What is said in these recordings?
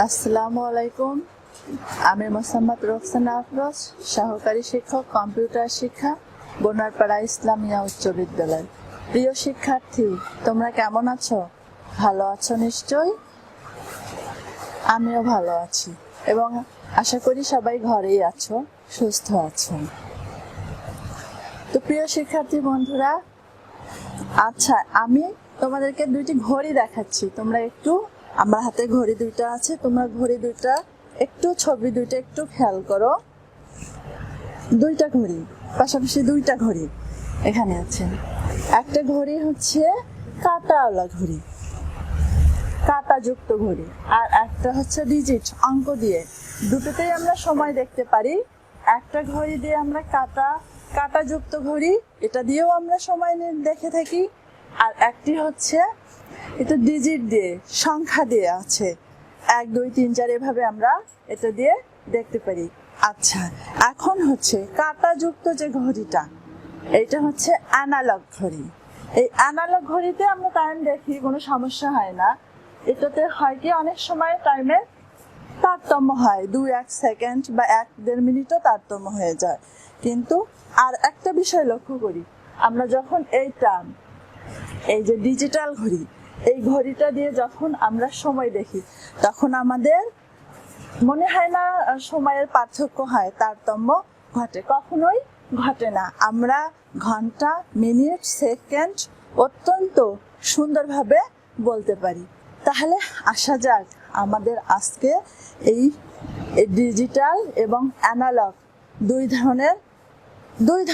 আসসালামু আলাইকুম। আমি মোসাম্মদ রোকসানা আফরোজ, সহকারী শিক্ষক, কম্পিউটার শিক্ষা, বনারপাড়া ইসলামিয়া উচ্চ বিদ্যালয়। প্রিয় শিক্ষার্থী, তোমরা কেমন আছো? ভালো আছো নিশ্চয়ই। আমিও ভালো আছি এবং আশা করি সবাই ঘরেই আছো, সুস্থ আছো। তো প্রিয় শিক্ষার্থী বন্ধুরা, আচ্ছা, আমি তোমাদেরকে দুইটি ঘড়ি দেখাচ্ছি। তোমরা একটু, আমার হাতে ঘড়ি দুইটা আছে, তোমরা ঘড়ি দুইটা একটু, ছবি দুইটা একটু খেয়াল করো। দুইটা ঘড়ি, পাশাপাশি দুইটা ঘড়ি এখানে আছে। একটা ঘড়ি হচ্ছে কাঁটাওয়ালা ঘড়ি, কাঁটাযুক্ত ঘড়ি, আর একটা হচ্ছে ডিজিট, অঙ্ক দিয়ে। দুটোতেই আমরা সময় দেখতে পারি। একটা ঘড়ি দিয়ে আমরা কাঁটাযুক্ত ঘড়ি, এটা দিয়েও আমরা সময় দেখে থাকি। আর একটি হচ্ছে এটা ডিজিট দিয়ে, সংখ্যা দিয়ে আছে, 1 2 3 4 এভাবে আমরা এটা দিয়ে দেখতে পারি। আচ্ছা, এখন হচ্ছে কাঁটাযুক্ত যে ঘড়িটা, এইটা হচ্ছে অ্যানালগ ঘড়ি। এই অ্যানালগ ঘড়িতে আমরা টাইম দেখি, কোনো সমস্যা হয় না। এটাতে হয় কি, অনেক সময় টাইমের তারতম্য হয়, 2-1 সেকেন্ড বা 1-1.5 মিনিটও তারতম্য হয়ে যায়। কিন্তু আর একটা বিষয় লক্ষ্য করি, আমরা যখন এই যে ডিজিটাল ঘড়ি, এই ঘড়িটা দিয়ে যখন আমরা সময় দেখি, তখন আমাদের মনে হয় না সময়ের পার্থক্য হয়, তারতম্য ঘটে, কখনোই ঘটে না। আমরা ঘন্টা, মিনিট, সেকেন্ড অত্যন্ত সুন্দরভাবে বলতে পারি। তাহলে আসা যাক, আমাদের আজকে এই ডিজিটাল এবং অ্যানালগ দুই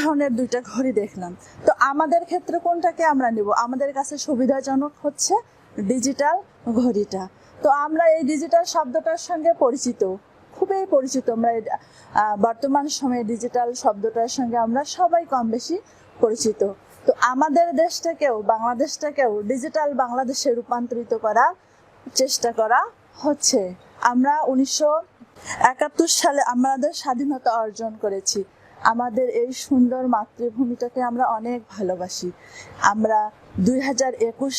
ধরনের দুইটা ঘড়ি দেখলাম। তো আমাদের ক্ষেত্রে কোনটাকে আমরা নিব? আমাদের কাছে সুবিধাজনক হচ্ছে ডিজিটাল ঘড়িটা। তো আমরা এই ডিজিটাল শব্দটার সঙ্গে পরিচিত, খুবই পরিচিত। আমরা বর্তমান সময়ে ডিজিটাল শব্দটার সঙ্গে আমরা সবাই কম বেশি পরিচিত। তো আমাদের দেশটাকেও, বাংলাদেশটাকেও ডিজিটাল বাংলাদেশে রূপান্তরিত করার চেষ্টা করা হচ্ছে। আমরা 1971 সালে আমাদের স্বাধীনতা অর্জন করেছি। আমাদের এই সুন্দর মাতৃভূমিটাকে আমরা অনেক ভালোবাসি। আমরা 2021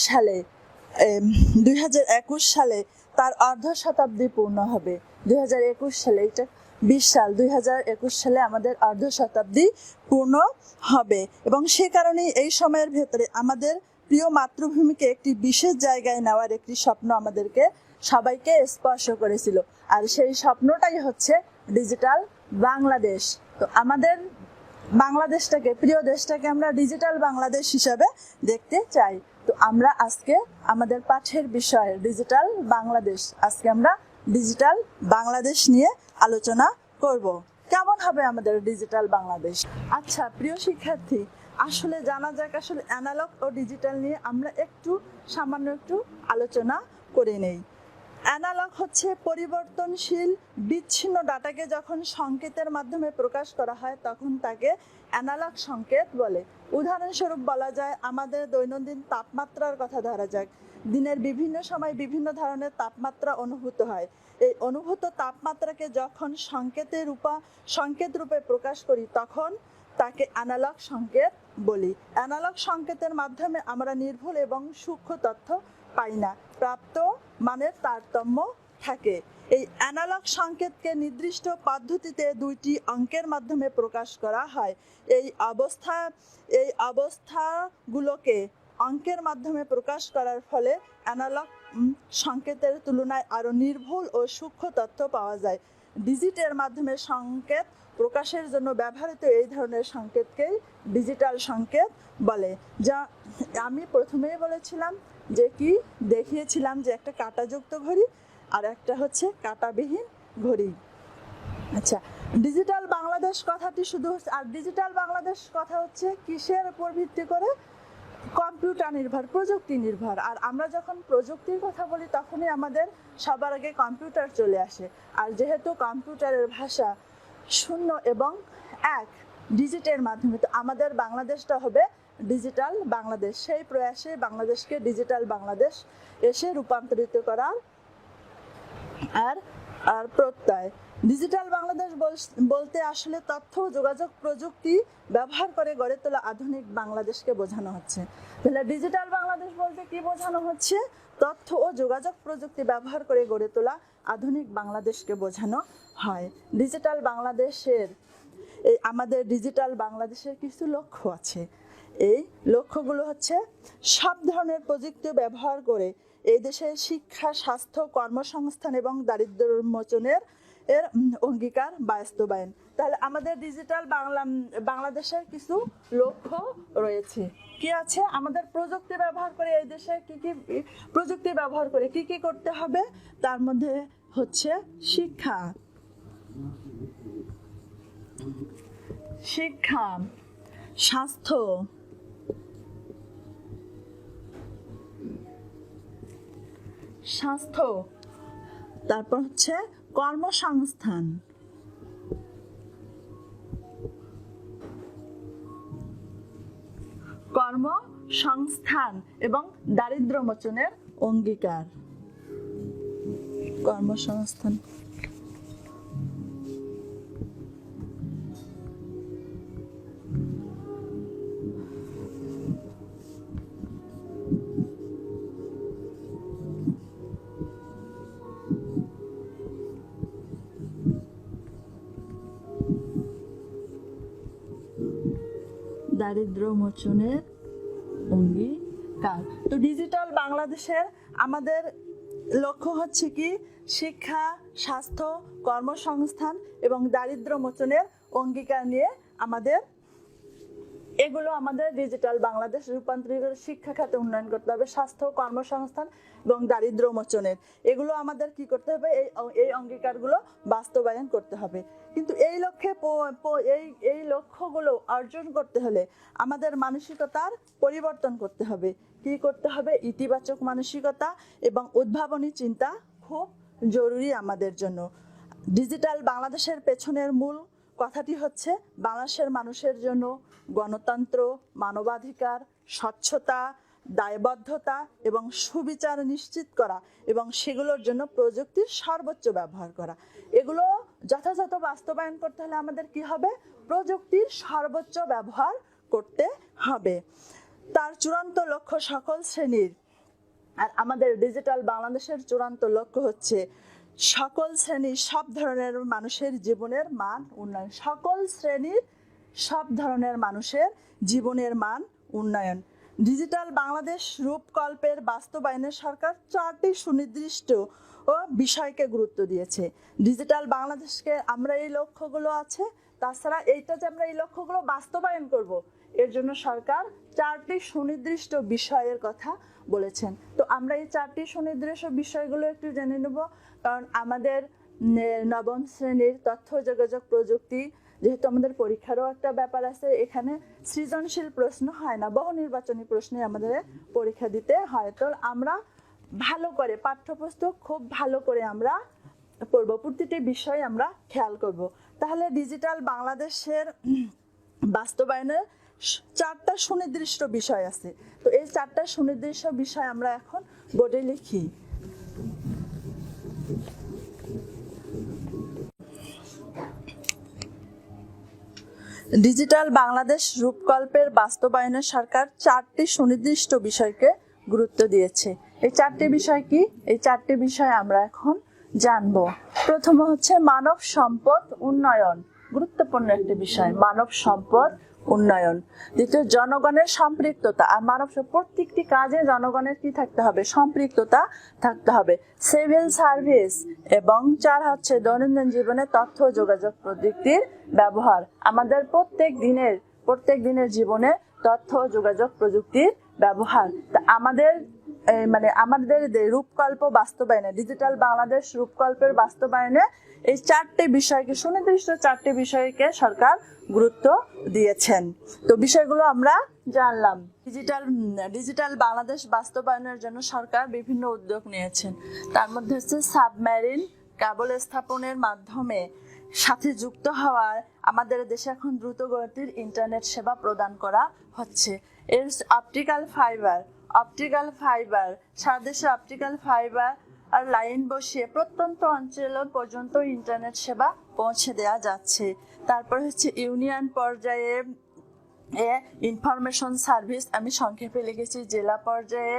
সালে তার অর্ধ শতাব্দী পূর্ণ হবে। 2021 সালে, এটা 20 সাল, 2021 সালে আমাদের অর্ধ শতাব্দী পূর্ণ হবে। এবং সে কারণেই এই সময়ের ভেতরে আমাদের প্রিয় মাতৃভূমিকে একটি বিশেষ জায়গায় নেওয়ার একটি স্বপ্ন আমাদেরকে সবাইকে স্পর্শ করেছিল। আর সেই স্বপ্নটাই হচ্ছে ডিজিটাল বাংলাদেশ। তো আমাদের বাংলাদেশটাকে, প্রিয় দেশটাকে আমরা ডিজিটাল বাংলাদেশ হিসাবে দেখতে চাই। তো আমরা আজকে আমাদের পাঠের বিষয় ডিজিটাল বাংলাদেশ, আজকে আমরা ডিজিটাল বাংলাদেশ নিয়ে আলোচনা করব। কেমন হবে আমাদের ডিজিটাল বাংলাদেশ? আচ্ছা প্রিয় শিক্ষার্থী, আসলে জানা যাক, আসলে অ্যানালগ ও ডিজিটাল নিয়ে আমরা সামান্য একটু আলোচনা করে নেই। অ্যানালগ হচ্ছে পরিবর্তনশীল বিচ্ছিন্ন ডাটাকে যখন সংকেতের মাধ্যমে প্রকাশ করা হয়, তখন তাকে অ্যানালগ সংকেত বলে। উদাহরণস্বরূপ বলা যায়, আমাদের দৈনন্দিন তাপমাত্রার কথা ধরা যাক। দিনের বিভিন্ন সময় বিভিন্ন ধরনের তাপমাত্রা অনুভূত হয়। এই অনুভূত তাপমাত্রাকে যখন সংকেত রূপে প্রকাশ করি, তখন তাকে অ্যানালগ সংকেত বলি। অ্যানালগ সংকেতের মাধ্যমে আমরা নির্ভুল এবং সূক্ষ্ম তথ্য পাই না, প্রাপ্ত মানের তারতম্য থাকে। এই অ্যানালগ সংকেতকে নির্দিষ্ট পদ্ধতিতে 2টি অঙ্কের মাধ্যমে প্রকাশ করা হয়। এই অবস্থাগুলোকে অঙ্কের মাধ্যমে প্রকাশ করার ফলে অ্যানালগ সংকেতের তুলনায় আরও নির্ভুল ও সূক্ষ্ম তথ্য পাওয়া যায়। ডিজিটের মাধ্যমে সংকেত প্রকাশের জন্য ব্যবহৃত এই ধরনের সংকেতকেই ডিজিটাল সংকেত বলে। যা আমি প্রথমেই বলেছিলাম দেখিয়েছিলাম যে একটা কাঁটাযুক্ত ঘড়ি আর একটা হচ্ছে কাঁটাবিহীন ঘড়ি। আচ্ছা, ডিজিটাল বাংলাদেশ কথাটি ডিজিটাল বাংলাদেশ কথা হচ্ছে কিসের উপর ভিত্তি করে? কম্পিউটার নির্ভর, প্রযুক্তি নির্ভর। আর আমরা যখন প্রযুক্তির কথা বলি, তখনই আমাদের সবার আগে কম্পিউটার চলে আসে। আর যেহেতু কম্পিউটারের ভাষা 0 এবং 1 ডিজিটের মাধ্যমে, তো আমাদের বাংলাদেশটা হবে ডিজিটাল বাংলাদেশ। সেই প্রয়াসে বাংলাদেশকে ডিজিটাল বাংলাদেশ এসে রূপান্তরিত করার আর প্রত্যয়। ডিজিটাল বাংলাদেশ বলতে আসলে তথ্য ও যোগাযোগ প্রযুক্তি ব্যবহার করে গড়ে তোলা আধুনিক বাংলাদেশকে বোঝানো হচ্ছে। তাহলে ডিজিটাল বাংলাদেশ বাংলাদেশ বলতে কি বোঝানো হচ্ছে? তথ্য ও যোগাযোগ প্রযুক্তি ব্যবহার করে গড়ে তোলা আধুনিক বাংলাদেশকে বোঝানো হয়। ডিজিটাল বাংলাদেশের আমাদের ডিজিটাল বাংলাদেশের কিছু লক্ষ্য আছে। এই লক্ষ্যগুলো হচ্ছে সব ধরনের প্রযুক্তি ব্যবহার করে এই দেশের শিক্ষা, স্বাস্থ্য, কর্মসংস্থান এবং দারিদ্র্য উন্মোচনের অঙ্গীকার বাস্তবায়ন। তাহলে আমাদের ডিজিটাল বাংলাদেশের কিছু লক্ষ্য রয়েছে। কি আছে? আমাদের প্রযুক্তি ব্যবহার করে এই দেশে কি কি প্রযুক্তি ব্যবহার করে কি কি করতে হবে, তার মধ্যে হচ্ছে শিক্ষা, স্বাস্থ্য, তারপর হচ্ছে কর্মসংস্থান, এবং দারিদ্র্য মোচনের অঙ্গীকার। কর্মসংস্থান, দারিদ্র্য মোচনের অঙ্গীকার। তো ডিজিটাল বাংলাদেশের আমাদের লক্ষ্য হচ্ছে কি? শিক্ষা, স্বাস্থ্য, কর্মসংস্থান এবং দারিদ্র্য মোচনের অঙ্গীকার নিয়ে এগুলো আমাদের ডিজিটাল বাংলাদেশ রূপান্তরিত শিক্ষা খাতে উন্নয়ন করতে হবে, স্বাস্থ্য, কর্মসংস্থান এবং দারিদ্র্য মোচনের, এগুলো আমাদের কি করতে হবে? এই অঙ্গীকারগুলো বাস্তবায়ন করতে হবে। কিন্তু এই লক্ষ্যগুলো অর্জন করতে হলে আমাদের মানসিকতার পরিবর্তন করতে হবে। কি করতে হবে? ইতিবাচক মানসিকতা এবং উদ্ভাবনী চিন্তা খুব জরুরি আমাদের জন্য। ডিজিটাল বাংলাদেশের পেছনের মূল কথাটি হচ্ছে বাংলাদেশের মানুষের জন্য গণতন্ত্র, মানবাধিকার, স্বচ্ছতা, দায়বদ্ধতা এবং সুবিচার নিশ্চিত করা এবং সেগুলোর জন্য প্রযুক্তির সর্বোচ্চ ব্যবহার করা। এগুলো যথাযথ বাস্তবায়ন করতে হলে আমাদের কি হবে? প্রযুক্তির সর্বোচ্চ ব্যবহার করতে হবে। তার চূড়ান্ত লক্ষ্য সকল শ্রেণীর, আর আমাদের ডিজিটাল বাংলাদেশের চূড়ান্ত লক্ষ্য হচ্ছে সকল শ্রেণীর সব ধরনের মানুষের জীবনের মান উন্নয়ন। সকল শ্রেণীর সব ধরনের মানুষের জীবনের মান উন্নয়ন। ডিজিটাল বাংলাদেশ রূপকল্পের বাস্তবায়নে সরকার 4টি সুনির্দিষ্ট বিষয়কে গুরুত্ব দিয়েছে। ডিজিটাল বাংলাদেশকে আমরা এই লক্ষ্যগুলো আছে, তাছাড়া এইটা যে আমরা এই লক্ষ্যগুলো বাস্তবায়ন করব, এর জন্য সরকার 4টি সুনির্দিষ্ট বিষয়ের কথা বলেছেন। তো আমরা এই 4টি সুনির্দিষ্ট বিষয়গুলো একটু জেনে নেব, কারণ আমাদের নবম শ্রেণীর তথ্য যোগাযোগ প্রযুক্তি, যেহেতু আমাদের পরীক্ষারও একটা ব্যাপার আছে, এখানে সৃজনশীল প্রশ্ন হয় না, বহু নির্বাচনী প্রশ্নে আমাদের পরীক্ষা দিতে হয়। তো আমরা ভালো করে পাঠ্যপুস্তক খুব ভালো করে আমরা পড়ব, প্রতিটি বিষয় আমরা খেয়াল করব। তাহলে ডিজিটাল বাংলাদেশের বাস্তবায়নের 4টা সুনির্দিষ্ট বিষয় আছে। তো এই 4টা সুনির্দিষ্ট বিষয় আমরা এখন বোর্ডে লিখি। ডিজিটাল বাংলাদেশ রূপকল্পের বাস্তবায়নে সরকার 4টি সুনির্দিষ্ট বিষয়কে গুরুত্ব দিয়েছে। এই 4টি বিষয় কি? এই 4টি বিষয় আমরা এখন জানব। প্রথম হচ্ছে মানব সম্পদ উন্নয়ন, গুরুত্বপূর্ণ একটি বিষয়, মানব সম্পদ উন্নয়ন। দ্বিতীয়, জনগণের সম্পৃক্ততা, আর প্রত্যেকটি কাজে জনগণের কি থাকতে হবে? সম্পৃক্ততা থাকতে হবে, সিভিল সার্ভিস। এবং 4 হচ্ছে দৈনন্দিন জীবনে তথ্য যোগাযোগ প্রযুক্তির ব্যবহার। আমাদের প্রত্যেক দিনের জীবনে তথ্য যোগাযোগ প্রযুক্তির ব্যবহার। তা আমাদের রূপকল্প বাস্তবায়নে, ডিজিটাল বাংলাদেশ রূপকল্পের বাস্তবায়নে এই 4টি বিষয়কে, সুনির্দিষ্ট 4টি বিষয়কে সরকার গুরুত্ব দিয়েছেন। তো বিষয়গুলো আমরা জানলাম। ডিজিটাল বাংলাদেশ বাস্তবায়নের জন্য সরকার বিভিন্ন উদ্যোগ নিয়েছেন। তার মধ্যে হচ্ছে সাবমেরিন কেবল স্থাপনের মাধ্যমে সাথে যুক্ত হওয়ার আমাদের দেশে এখন দ্রুত গতির ইন্টারনেট সেবা প্রদান করা হচ্ছে। এর অপটিক্যাল ফাইবার সারা দেশে অপটিক্যাল ফাইবার আর লাইন বসিয়ে প্রত্যন্ত অঞ্চল পর্যন্ত ইন্টারনেট সেবা পৌঁছে দেওয়া যাচ্ছে। তারপর হচ্ছে ইউনিয়ন পর্যায়ে ইনফরমেশন সার্ভিস, আমি সংক্ষেপে লিখেছি জেলা পর্যায়ে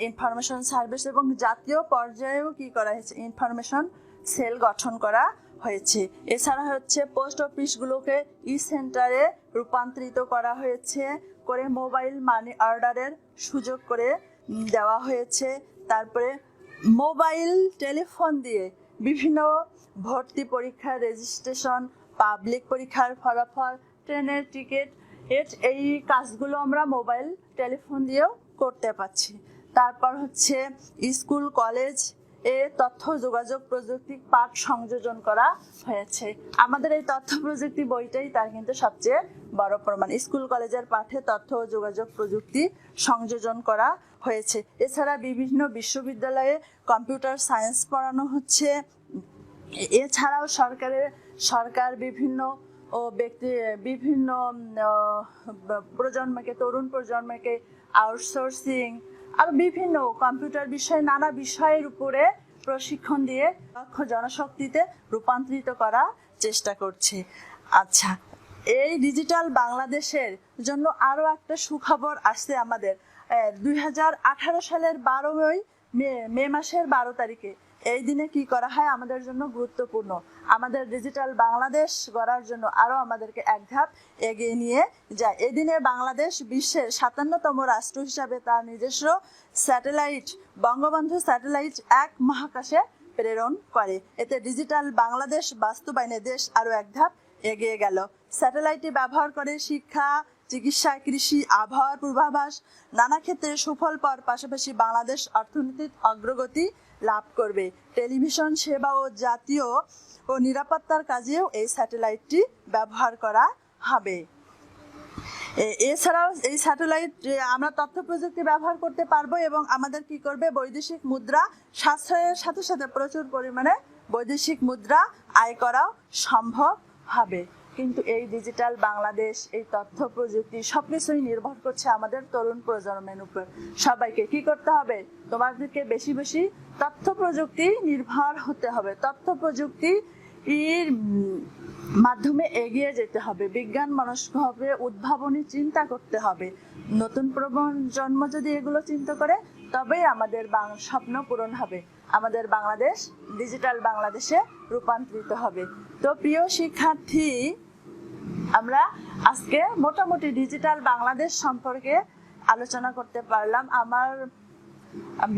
ইনফরমেশন সার্ভিস, এবং জাতীয় পর্যায়েও কি করা হয়েছে, ইনফরমেশন সেল গঠন করা হয়েছে। এছাড়া হচ্ছে পোস্ট অফিসগুলোকে ই সেন্টারে রূপান্তরিত করা হয়েছে, করে মোবাইল মানি অর্ডারের সুযোগ করে দেওয়া হয়েছে। তারপরে মোবাইল টেলিফোন দিয়ে বিভিন্ন ভর্তি পরীক্ষার রেজিস্ট্রেশন, পাবলিক পরীক্ষার ফলাফল, ট্রেনের টিকিট, এই কাজগুলো আমরা মোবাইল টেলিফোন দিয়েও করতে পারছি। তারপর হচ্ছে স্কুল কলেজ তথ্য যোগাযোগ প্রযুক্তি পাঠ সংযোজন করা হয়েছে। আমাদের এই তথ্য প্রযুক্তি বইটাই তার কিন্তু সবচেয়ে বড় প্রমাণ। স্কুল কলেজের পাঠে তথ্য ও যোগাযোগ প্রযুক্তি সংযোজন করা হয়েছে। এছাড়া বিভিন্ন বিশ্ববিদ্যালয়ে কম্পিউটার সায়েন্স পড়ানো হচ্ছে। এছাড়াও সরকার বিভিন্ন বিভিন্ন প্রজন্মকে, তরুণ প্রজন্মকে আউটসোর্সিং আর বিভিন্ন কম্পিউটার বিষয়ে নানা বিষয়ের উপরে প্রশিক্ষণ দিয়ে দক্ষ জনশক্তিতে রূপান্তরিত করার চেষ্টা করছে। আচ্ছা, এই ডিজিটাল বাংলাদেশের জন্য আরো একটা সুখবর আসছে আমাদের। 2018 সালের 12 মে মাসের 12 তারিখে এই দিনে কি করা হয় আমাদের জন্য গুরুত্বপূর্ণ। আমাদের ডিজিটাল বাংলাদেশ গড়ার জন্য আরো আমাদেরকে এক ধাপ এগিয়ে নিয়ে যায়। এই দিনে বাংলাদেশ বিশ্বের 57তম রাষ্ট্র হিসাবে তার নিজস্ব স্যাটেলাইট বঙ্গবন্ধু স্যাটেলাইট 1 মহাকাশে প্রেরণ করে। এতে ডিজিটাল বাংলাদেশ বাস্তবায়নে দেশ আরো এক ধাপ এগিয়ে গেল। স্যাটেলাইটটি ব্যবহার করে শিক্ষা, চিকিৎসা, কৃষি, আবহাওয়ার পূর্বাভাস নানা ক্ষেত্রে সুফল পাওয়ার পাশাপাশি বাংলাদেশ অর্থনৈতিক অগ্রগতি লাভ করবে। টেলিভিশন সেবা ও জাতীয় ও নিরাপত্তার কাজেও এই স্যাটেলাইটটি ব্যবহার করা হবে। এছাড়াও এই স্যাটেলাইট আমরা তথ্য প্রযুক্তি ব্যবহার করতে পারবো এবং আমাদের কি করবে, বৈদেশিক মুদ্রা সাশ্রয়ের সাথে সাথে প্রচুর পরিমাণে বৈদেশিক মুদ্রা আয় করাও সম্ভব হবে। কিন্তু এই ডিজিটাল বাংলাদেশ, এই তথ্য প্রযুক্তি সবকিছুই নির্ভর করছে আমাদের তরুণ প্রজন্মের উপর। সবাইকে কি করতে হবে, তোমাদেরকে বেশি বেশি তথ্য প্রযুক্তি নির্ভর হতে হবে। তথ্য প্রযুক্তি এর মাধ্যমে এগিয়ে যেতে হবে, বিজ্ঞান মনস্কভাবে উদ্ভাবনী চিন্তা করতে হবে। নতুন প্রজন্ম যদি এগুলো চিন্তা করে তবেই আমাদের স্বপ্ন পূরণ হবে, আমাদের বাংলাদেশ ডিজিটাল বাংলাদেশে রূপান্তরিত হবে। তো প্রিয় শিক্ষার্থী, আমরা আজকে মোটামুটি ডিজিটাল বাংলাদেশ সম্পর্কে আলোচনা করতে পারলাম। আমার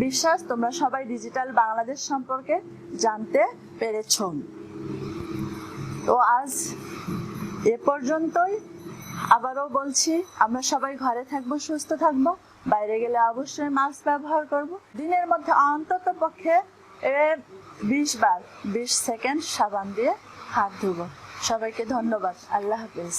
বিশ্বাস তোমরা সবাই ডিজিটাল বাংলাদেশ সম্পর্কে জানতে পেরেছ। তো আজ এ পর্যন্তই। আবারও বলছি, আমরা সবাই ঘরে থাকবো, সুস্থ থাকবো, বাইরে গেলে অবশ্যই মাস্ক ব্যবহার করব। দিনের মধ্যে অন্তত পক্ষে 20 সেকেন্ড সাবান দিয়ে হাত ধুবো। সবাইকে ধন্যবাদ। আল্লাহ হাফেজ।